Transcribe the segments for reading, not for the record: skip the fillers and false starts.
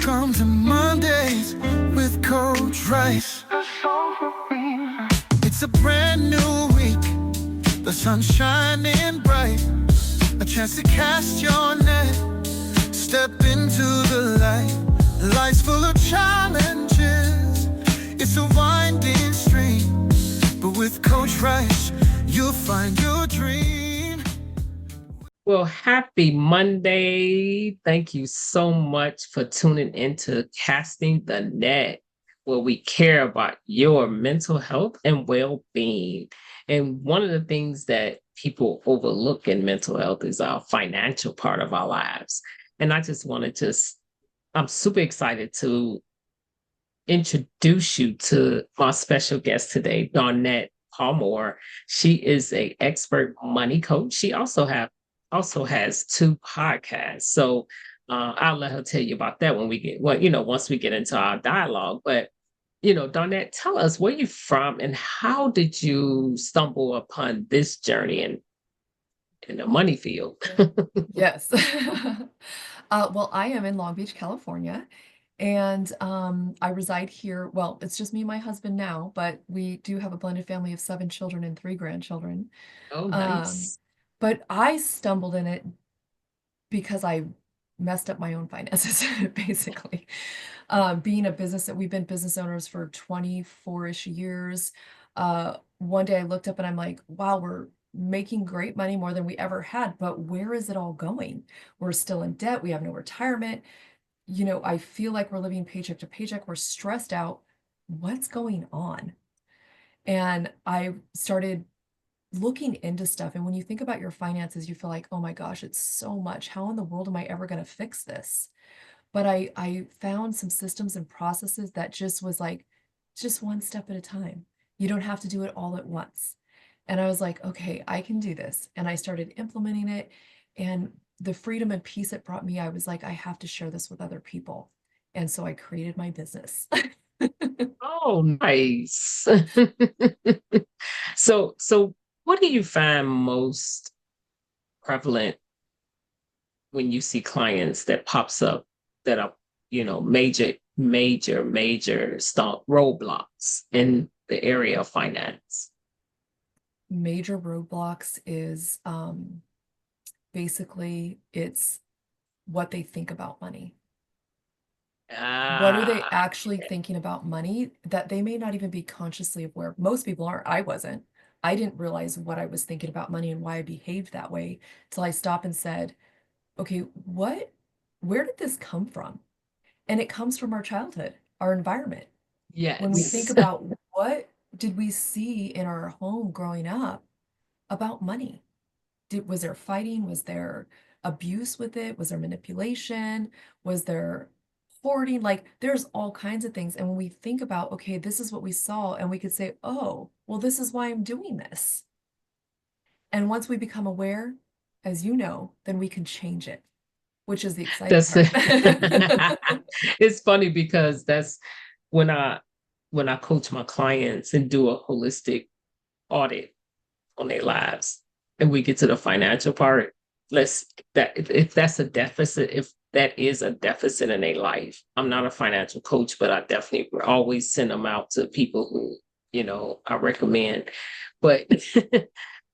Welcome to Mondays with Coach Rice. It's a brand new week, the sun's shining bright. A chance to cast your net, step into the light. Life's full of challenges, it's a winding stream. But with Coach Rice, you'll find your dream. Well, happy Monday. Thank you so much for tuning into Casting the Net, where we care about your mental health and well-being. And one of the things that people overlook in mental health is our financial part of our lives. And I just wanted to, I'm super excited to introduce you to my special guest today, Dawnette Palmore. She is an expert money coach. She also has two podcasts. So I'll let her tell you about that when we get, once we get into our dialogue. But, Dawnette, tell us where you're from and how did you stumble upon this journey in the money field? Yes. Well, I am in Long Beach, California, and I reside here. Well, it's just me and my husband now, but we do have a blended family of 7 children and 3 grandchildren. Oh, Um, nice. but I stumbled in it because I messed up my own finances, basically. Being a business that we've been business owners for 24-ish years. One day I looked up and I'm like, wow, we're making great money, more than we ever had, but where is it all going? We're still in debt. We have no retirement. I feel like we're living paycheck to paycheck. We're stressed out. What's going on? And I started looking into stuff. And when you think about your finances, you feel like, oh my gosh, it's so much. How in the world am I ever going to fix this? But I found some systems and processes that just was like, just one step at a time. You don't have to do it all at once. And I was like, okay, I can do this. And I started implementing it. And the freedom and peace it brought me, I was like, I have to share this with other people. And so I created my business. Oh, nice. So what do you find most prevalent when you see clients that pops up that are, major stop roadblocks in the area of finance? Major roadblocks is basically it's what they think about money. What are they actually thinking about money that they may not even be consciously aware? Most people aren't. I wasn't. I didn't realize what I was thinking about money and why I behaved that way till I stopped and said, okay, where did this come from? And it comes from our childhood, our environment. When we think Yes. about what did we see in our home growing up about money? Was there fighting? Was there abuse with it? Was there manipulation? Was there hoarding? Like there's all kinds of things. And when we think about, okay, this is what we saw, and we could say, oh, well, this is why I'm doing this. And once we become aware, as you know, then we can change it, which is the exciting That's part. it's funny because that's when I coach my clients and do a holistic audit on their lives and we get to the financial part, if that's a deficit, if that is a deficit in their life. I'm not a financial coach, but I definitely always send them out to people who, I recommend. But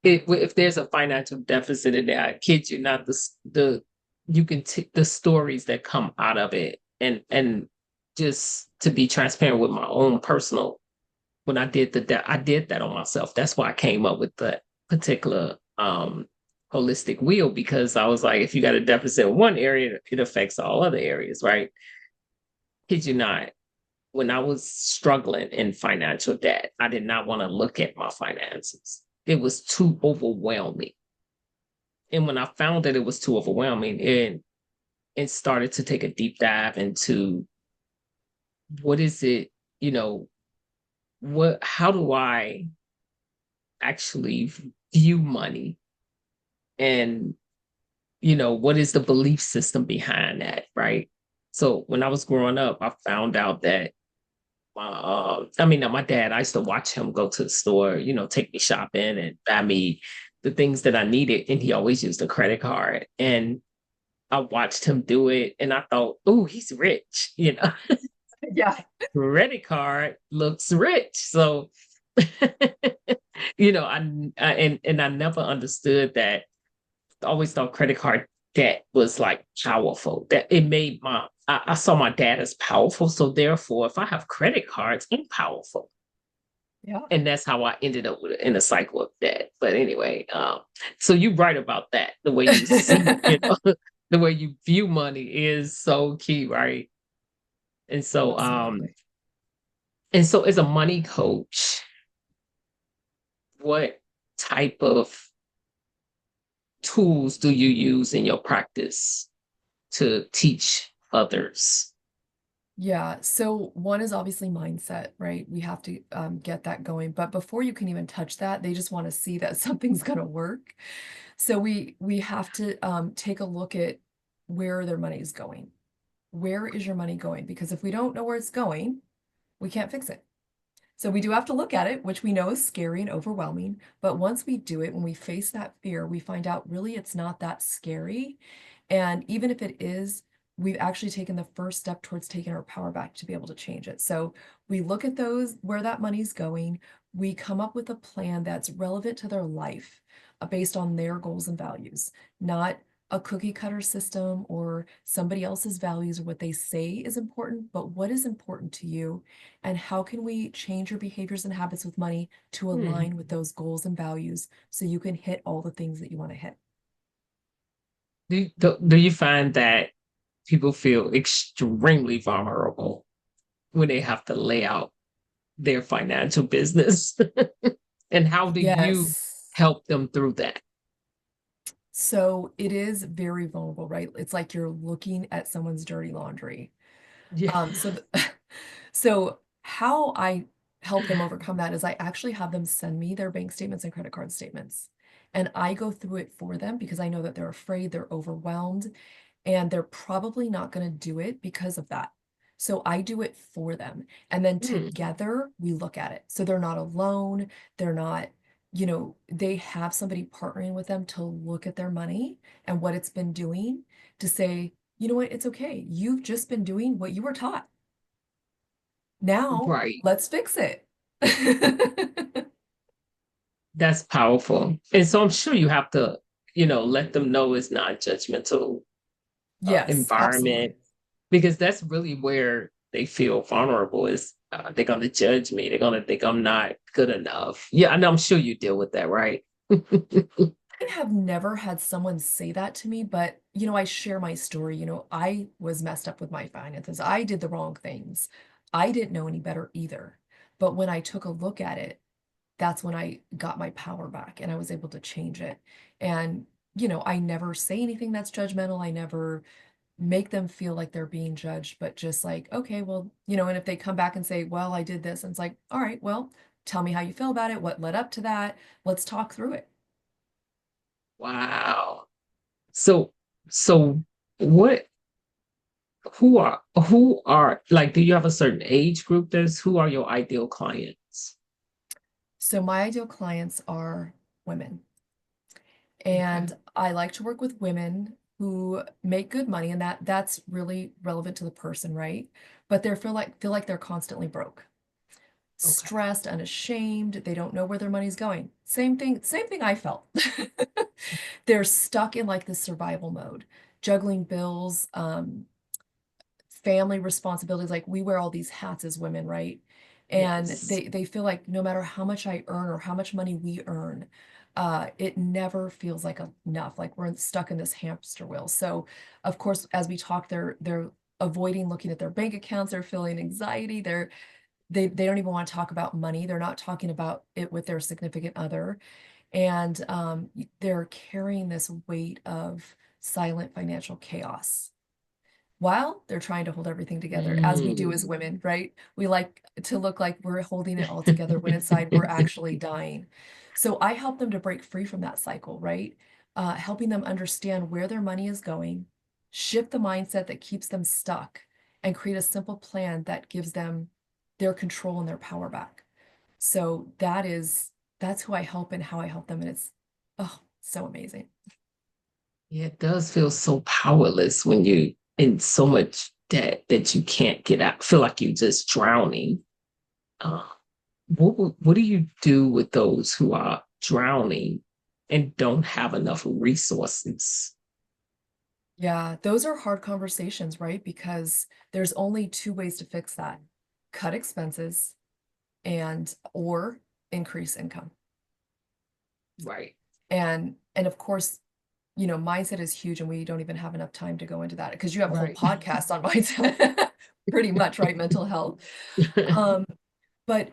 if there's a financial deficit in there, I kid you not, you can take the stories that come out of it, and just to be transparent with my own personal, when I did I did that on myself. That's why I came up with the particular holistic wheel, because I was like, if you got a deficit in one area, it affects all other areas, right? Kid you not, when I was struggling in financial debt, I did not want to look at my finances. It was too overwhelming. And when I found that it was too overwhelming, and started to take a deep dive into what is it, how do I actually view money? And, what is the belief system behind that, right? So when I was growing up, I found out that, my dad, I used to watch him go to the store, take me shopping and buy me the things that I needed. And he always used a credit card. And I watched him do it and I thought, oh, he's rich, you know. Yeah. Credit card looks rich. So you know, and I never understood that. I always thought credit card debt was like powerful. That it made I saw my dad as powerful. So therefore, if I have credit cards, I'm powerful. Yeah. And that's how I ended up in a cycle of debt. But anyway, so you're right about that. The way you see, you know, the way you view money is so key, right? And so, Absolutely. as a money coach, what type of tools do you use in your practice to teach others? Yeah. So one is obviously mindset, right? We have to get that going. But before you can even touch that, they just want to see that something's going to work. So we have to take a look at where their money is going. Where is your money going? Because if we don't know where it's going, we can't fix it. So we do have to look at it, which we know is scary and overwhelming. But once we do it, when we face that fear, we find out really it's not that scary. And even if it is, we've actually taken the first step towards taking our power back to be able to change it. So we look at those, where that money's going. We come up with a plan that's relevant to their life, based on their goals and values, not a cookie cutter system or somebody else's values or what they say is important, but what is important to you, and how can we change your behaviors and habits with money to Hmm. align with those goals and values so you can hit all the things that you want to hit. Do you find that people feel extremely vulnerable when they have to lay out their financial business? And how do you Yes. help them through that? So it is very vulnerable, right? It's like you're looking at someone's dirty laundry. Yeah. So how I help them overcome that is I actually have them send me their bank statements and credit card statements. And I go through it for them because I know that they're afraid, they're overwhelmed, and they're probably not going to do it because of that. So I do it for them. And then Hmm. together we look at it. So they're not alone. They're not, they have somebody partnering with them to look at their money and what it's been doing, to say, you know what, it's okay. You've just been doing what you were taught. Now Right. let's fix it. That's powerful. And so I'm sure you have to, let them know it's not judgmental Yes, environment, absolutely. because that's really where they feel vulnerable is they're going to judge me. They're going to think I'm not good enough. Yeah, and I'm sure you deal with that, right? I have never had someone say that to me, but I share my story. I was messed up with my finances. I did the wrong things. I didn't know any better either. But when I took a look at it, that's when I got my power back and I was able to change it. And, I never say anything that's judgmental. I never make them feel like they're being judged, but just like, okay, well, and if they come back and say, well, I did this, and it's like, all right, well, tell me how you feel about it. What led up to that? Let's talk through it. Wow. So, so what, who are like, do you have a certain age group? Who are your ideal clients? So my ideal clients are women. Okay. And I like to work with women who make good money, and that's really relevant to the person, right? But they feel like they're constantly broke, Okay. stressed, unashamed, they don't know where their money's going. Same thing I felt. They're stuck in like this survival mode, juggling bills, family responsibilities. Like, we wear all these hats as women, right? And Yes. they feel like no matter how much I earn or how much money we earn, it never feels like enough. Like, we're stuck in this hamster wheel. So of course, as we talk, they're avoiding looking at their bank accounts, they're feeling anxiety, they don't even want to talk about money. They're not talking about it with their significant other. And they're carrying this weight of silent financial chaos while they're trying to hold everything together, as we do Mm. as women, right? We like to look like we're holding it all together when inside we're actually dying. So I help them to break free from that cycle, right? Helping them understand where their money is going, shift the mindset that keeps them stuck, and create a simple plan that gives them their control and their power back. So that's who I help and how I help them. And it's, oh, so amazing. Yeah, it does feel so powerless when you in so much debt that you can't get out. Feel like you're just drowning. Uh, what do you do with those who are drowning and don't have enough resources? Yeah, those are hard conversations, right? Because there's only two ways to fix that. Cut expenses and or increase income. Right. And of course, mindset is huge and we don't even have enough time to go into that because you have a whole Right. podcast on mindset pretty much, right? Mental health. Um, but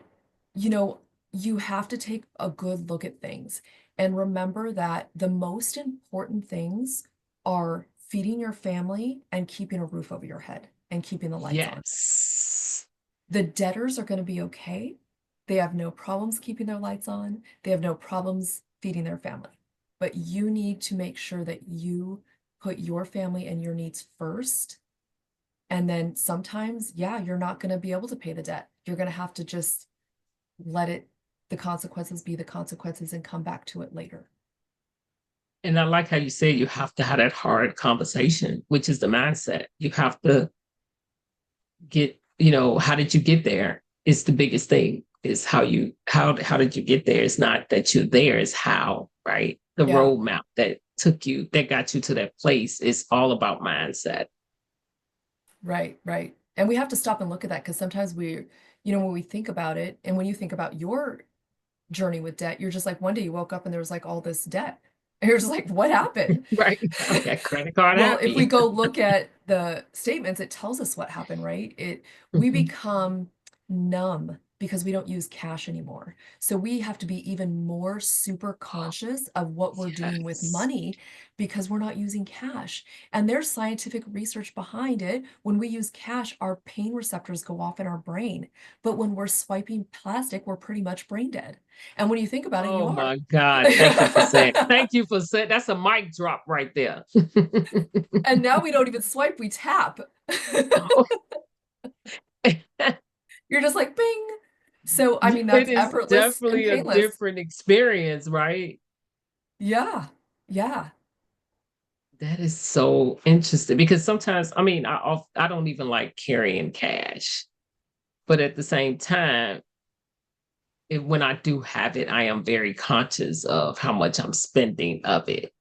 you know, you have to take a good look at things and remember that the most important things are feeding your family and keeping a roof over your head and keeping the lights on. Yes. The debtors are going to be okay. They have no problems keeping their lights on. They have no problems feeding their family. But you need to make sure that you put your family and your needs first. And then sometimes, yeah, you're not going to be able to pay the debt. You're going to have to just let the consequences be the consequences and come back to it later. And I like how you say you have to have that hard conversation, which is the mindset. You have to get, how did you get there? Is the biggest thing is how did you get there? It's not that you're there, it's how, right? The Yeah, roadmap that got you to that place is all about mindset. right, right. And we have to stop and look at that because sometimes when we think about it, and when you think about your journey with debt, you're just like, one day you woke up and there was like all this debt. And you're just like, what happened? Right. I'm that credit card Well, if we happy. go look at the statements, it tells us what happened, right? We Mhm. become numb because we don't use cash anymore. So we have to be even more super conscious of what we're doing with Yes. money because we're not using cash. And there's scientific research behind it. When we use cash, our pain receptors go off in our brain. But when we're swiping plastic, we're pretty much brain dead. And when you think about it, you Oh are. my God. Thank you for saying. Thank you for saying. That's a mic drop right there. And now we don't even swipe, we tap. You're just like, bing. So, I mean, It that's is effortless and definitely a painless. different experience, right? Yeah. Yeah. That is so interesting because sometimes, I mean, I don't even like carrying cash, but at the same time, when I do have it, I am very conscious of how much I'm spending of it.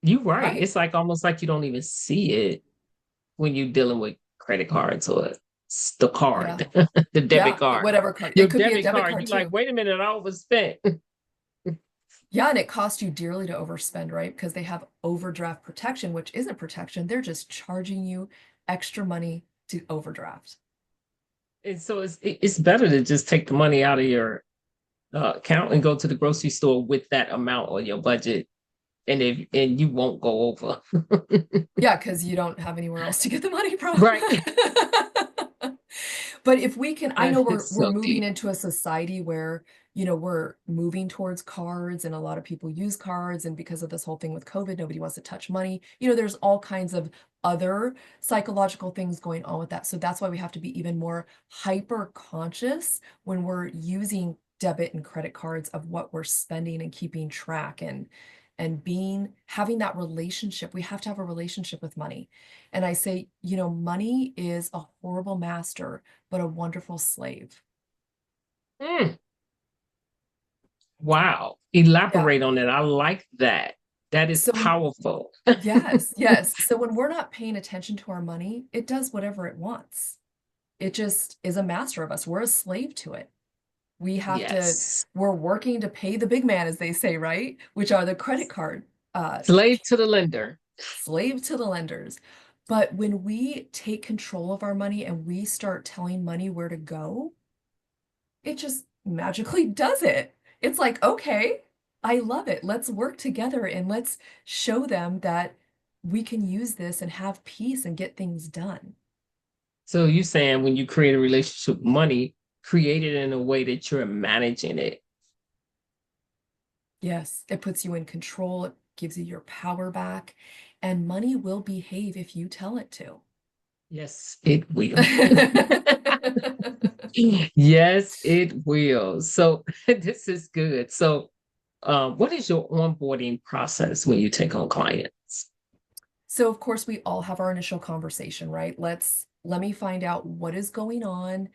You're right. Right. It's like almost like you don't even see it when you're dealing with credit cards or the Yeah. card, the debit Yeah. card. Whatever card. Your It could be a debit debit card, card you're like, too. wait a minute, I overspent. Yeah. And it costs you dearly to overspend, right? Because they have overdraft protection, which isn't protection. They're just charging you extra money to overdraft. And so it's better to just take the money out of your account and go to the grocery store with that amount on your budget, and you won't go over. Yeah. Because you don't have anywhere else to get the money from. Right. But if we can, I That know is we're so moving deep. into a society where, we're moving towards cards and a lot of people use cards. And because of this whole thing with COVID, nobody wants to touch money. There's all kinds of other psychological things going on with that. So that's why we have to be even more hyper conscious when we're using debit and credit cards of what we're spending and keeping track and having that relationship. We have to have a relationship with money. And I say, money is a horrible master but a wonderful slave. Mm, wow. Yeah. Elaborate on that. I like that. That is So powerful. yes, yes. So when we're not paying attention to our money, it does whatever it wants. It just is a master of us. We're a slave to it. Yes. We're working to pay the big man, as they say, right? Which are the credit card Slave to the lender. slave to the lenders. But when we take control of our money and we start telling money where to go, it just magically does it. It's like, okay, I love it. Let's work together and let's show them that we can use this and have peace and get things done. So you saying when you create a relationship with money, create it in a way that you're managing it. Yes, it puts you in control, it gives you your power back, and money will behave if you tell it to. Yes, it will. Yes, it will. So this is good. So what is your onboarding process when you take on clients? So of course we all have our initial conversation, right? Let me find out what is going on.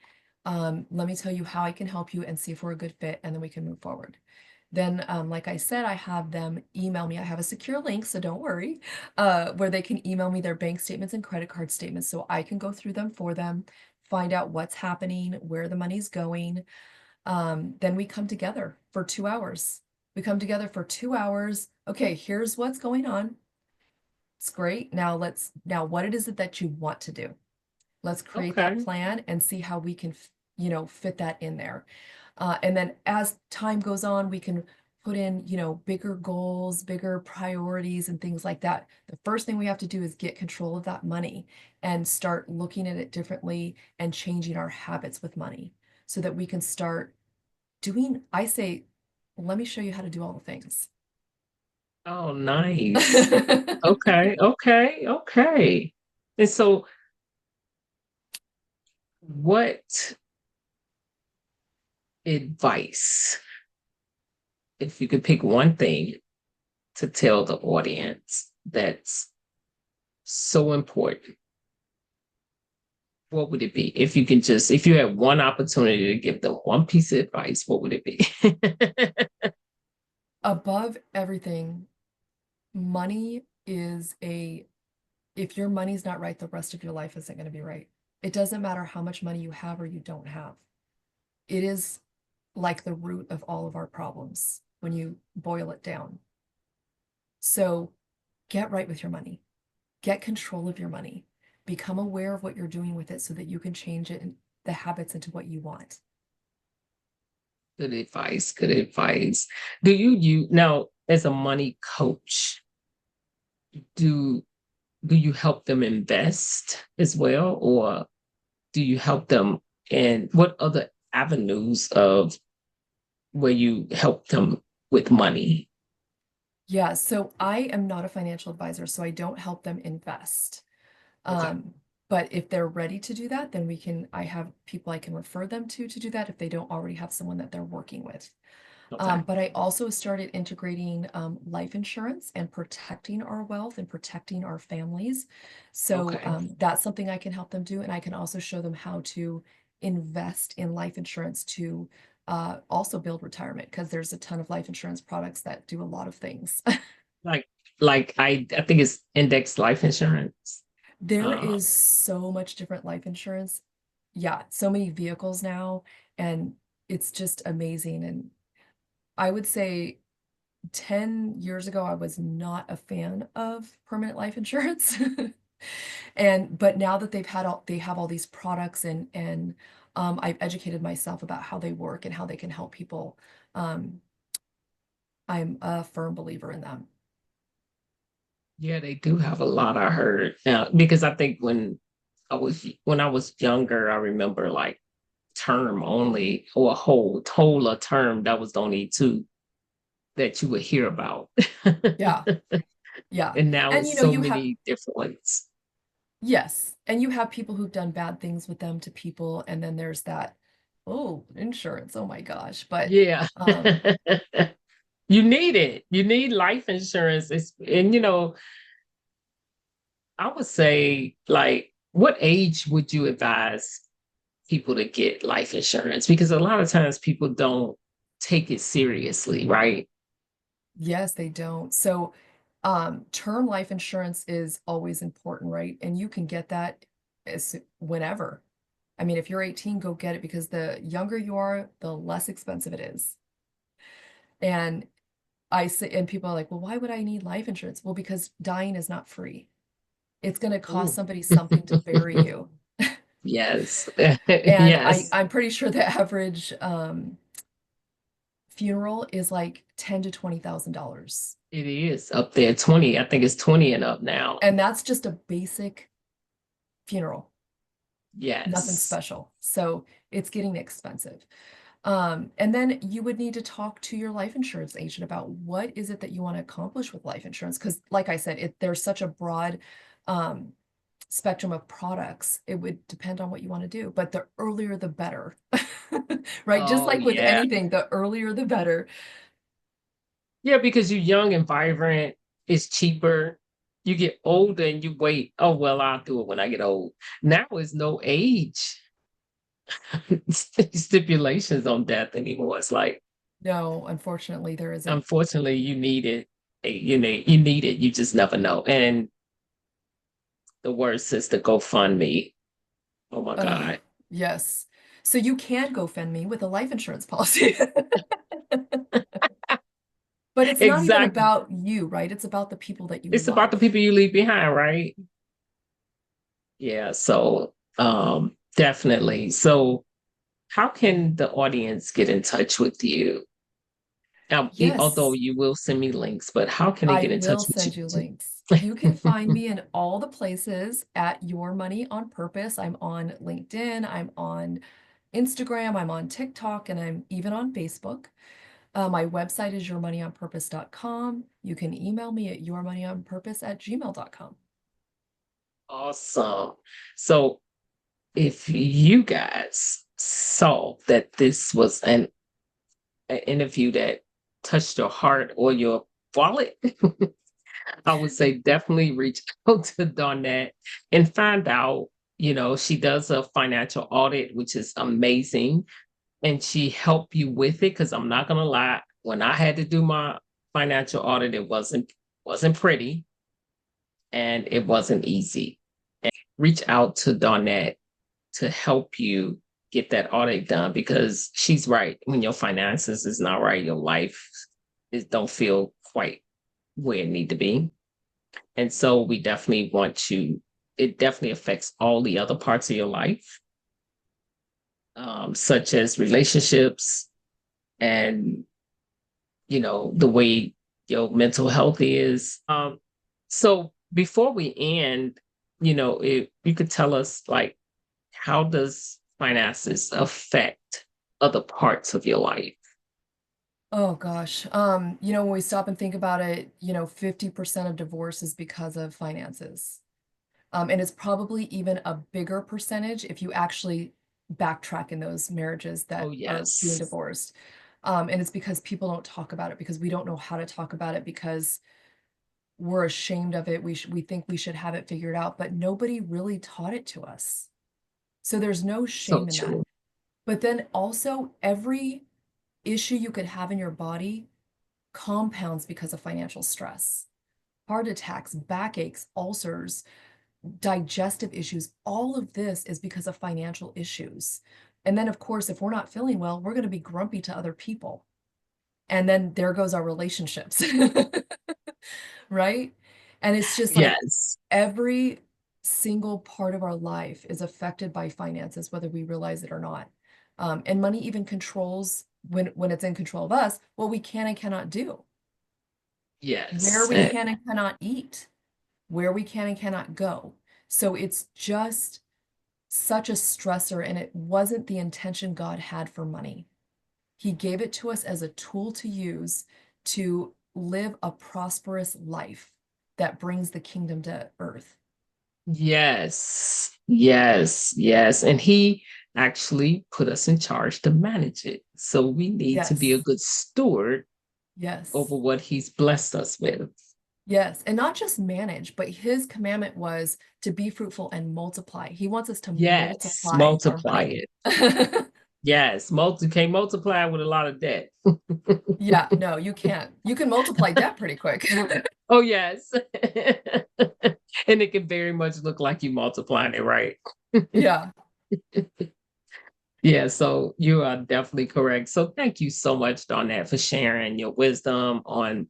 Let me tell you how I can help you and see if we're a good fit, and then we can move forward. Then, like I said, I have them email me. I have a secure link, so don't worry, where they can email me their bank statements and credit card statements so I can go through them for them, find out what's happening, where the money's going. Then we come together for 2 hours. We come together for 2 hours. Okay, here's what's going on. It's great. Now what it is it that you want to do? Let's create that Okay. plan and see how we can, fit that in there. And then as time goes on, we can put in, bigger goals, bigger priorities, and things like that. The first thing we have to do is get control of that money and start looking at it differently and changing our habits with money so that we can start I say, let me show you how to do all the things. Oh, nice. Okay, okay, okay. And so what advice, if you could pick one thing to tell the audience that's so important, what would it be? If you had one opportunity to give them one piece of advice, what would it be? Above everything, money if your money's not right, the rest of your life isn't going to be right. It doesn't matter how much money you have or you don't have. It is like the root of all of our problems when you boil it down. So get right with your money, get control of your money, become aware of what you're doing with it so that you can change it and the habits into what you want. Good advice. Good advice. Do you now, as a money coach, do do you help them invest as well, or do you help them in what other avenues of where you help them with money? Yeah, so I am not a financial advisor, so I don't help them invest. Okay. Um, but if they're ready to do that, then I have people I can refer them to do that if they don't already have someone that they're working with. Okay. But I also started integrating life insurance and protecting our wealth and protecting our families. So Okay. that's something I can help them do. And I can also show them how to invest in life insurance to also build retirement because there's a ton of life insurance products that do a lot of things. Like I think it's index life insurance. There Uh is so much different life insurance. Yeah, so many vehicles now, and it's just amazing. And I would say 10 years ago, I was not a fan of permanent life insurance. But now that they have all these products and I've educated myself about how they work and how they can help people. Um, I'm a firm believer in them. yeah, they do have a lot, I heard. Now, because I think when I was younger, I remember like term only or whole a term, that was the only two that you would hear about. Yeah, yeah. And now And it's so many different ones. yes, and you have people who've done bad things with them to people, and then there's that, oh, insurance, oh my gosh. But Yeah. um, You need it. You need life insurance. And I would say, like, what age would you advise people to get life insurance? Because a lot of times people don't take it seriously, right? yes, they don't. So term life insurance is always important, right? And you can get that whenever. I mean, if you're 18, go get it because the younger you are, the less expensive it is. And I say, and people are like, well, why would I need life insurance? Well, because dying is not free. It's going to cost Ooh. somebody something to bury you. Yes. And Yes. I'm pretty sure the average funeral is like ten to $20,000. It is up there 20. I think it's 20 and up now. And that's just a basic funeral, nothing Yes. special. So it's getting expensive. And then you would need to talk to your life insurance agent about what is it that you want to accomplish with life insurance. Because, like I said, there's such a broad um, spectrum of products. It would depend on what you want to do, but the earlier the better, right? Just Oh, like with yeah. anything, the earlier the better. Yeah, because you're young and vibrant, it's cheaper. You get older and you wait, oh, well, I'll do it when I get old. Now is no age stipulations on death anymore. It's like, No, unfortunately, there isn't. unfortunately, you need it. You need it. You just never know. And the worst is the GoFundMe. Oh my Oh, God. yes. So you can GoFundMe with a life insurance policy. But it's not even Exactly. about you, right? It's about the people that you It's about the love. people you leave behind, right? Yeah. So definitely. So how can the audience get in touch with you? Although Yes, you will send me links, but how can they I get in touch will with send you you? links. You can find me in all the places at Your Money on Purpose. I'm on LinkedIn, I'm on Instagram, I'm on TikTok, and I'm even on Facebook. My website is yourmoneyonpurpose.com. You can email me at yourmoneyonpurpose@gmail.com. Awesome. So if you guys saw that this was an interview that touched your heart or your wallet, I would say definitely reach out to Dawnette and find out, she does a financial audit, which is amazing. And she helped you with it. Cause I'm not gonna lie, when I had to do my financial audit, it wasn't pretty and it wasn't easy. And reach out to Dawnette to help you get that audit done because she's right. When your finances is not right, your life is don't feel quite where it need to be. And so we definitely want you, it definitely affects all the other parts of your life, such as relationships and, the way your mental health is. So before we end, if you could tell us, like, how does finances affect other parts of your life? Oh gosh. When we stop and think about it, 50% of divorce is because of finances. And it's probably even a bigger percentage if you actually backtrack in those marriages Oh, that are being yes. divorced. And it's because people don't talk about it because we don't know how to talk about it because we're ashamed of it. We think we should have it figured out, but nobody really taught it to us. So there's no So shame in that. true. But then also every issue you could have in your body compounds because of financial stress. Heart attacks, backaches, ulcers, digestive issues, all of this is because of financial issues. And then, of course, if we're not feeling well, we're going to be grumpy to other people. And then there goes our relationships, right? And it's just like Yes. every single part of our life is affected by finances, whether we realize it or not. And money even controls when it's in control of us, what we can and cannot do, where Yes. we can and cannot eat, where we can and cannot go. So it's just such a stressor, and it wasn't the intention God had for money. He gave it to us as a tool to use to live a prosperous life that brings the kingdom to earth. Yes. Yes. Yes. And he actually put us in charge to manage it. So we need to be a Yes, good steward over yes, what he's blessed us with. yes. And not just manage, but his commandment was to be fruitful and multiply. He wants us to Yes. multiply our Multiply money. it. Yes. Can't multiply with a lot of debt. Yeah, no, you can't. You can multiply debt pretty quick. Oh, yes. And it can very much look like you multiplying it, right? Yeah. Yeah, so you are definitely correct. So thank you so much, Dawnette, for sharing your wisdom on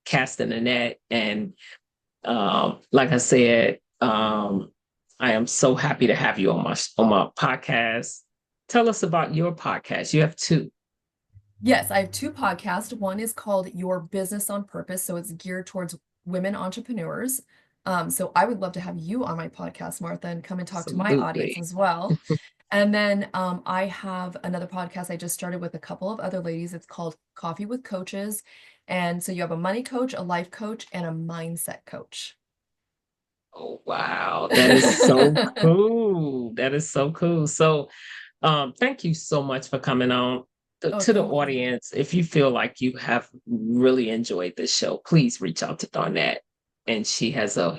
casting the net. And like I said, I am so happy to have you on my podcast. Tell us about your podcast. You have two. Yes, I have two podcasts. One is called Your Business on Purpose. So it's geared towards women entrepreneurs. So I would love to have you on my podcast, Martha, and come and talk to my audience Absolutely. as well. And then I have another podcast I just started with a couple of other ladies. It's called Coffee with Coaches. And so you have a money coach, a life coach, and a mindset coach. Oh, wow. That is so cool. That is so cool. So thank you so much for coming on. Oh, To the thank you. audience, if you feel like you have really enjoyed this show, please reach out to Dawnette. and she has a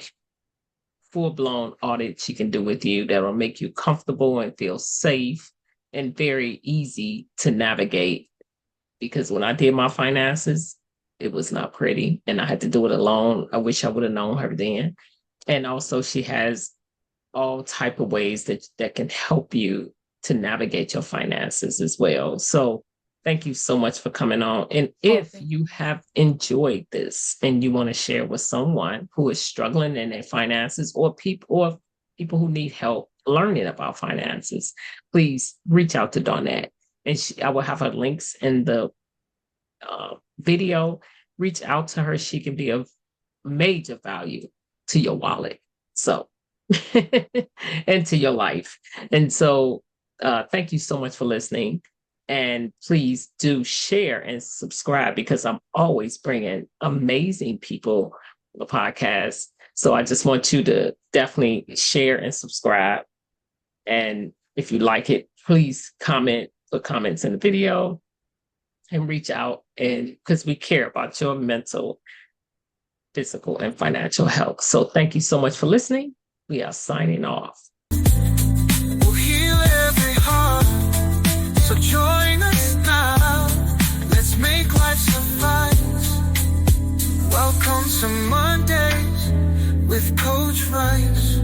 full-blown audit she can do with you that'll make you comfortable and feel safe and very easy to navigate. Because when I did my finances, it was not pretty and I had to do it alone. I wish I would have known her then. And also she has all type of ways that can help you to navigate your finances as well. So thank you so much for coming on. And if you have enjoyed this and you want to share with someone who is struggling in their finances, or people who need help learning about finances, please reach out to Dawnette. And I will have her links in the video. Reach out to her. She can be of major value to your wallet. So, and to your life. And so, thank you so much for listening. And please do share and subscribe, because I'm always bringing amazing people on the podcast. So I just want you to definitely share and subscribe. And if you like it, please put comments in the video and reach out, and because we care about your mental, physical, and financial health. So thank you so much for listening. We are signing off. We'll heal every heart. So join us now. Let's make life suffice. Welcome to Mondays with Coach Rice.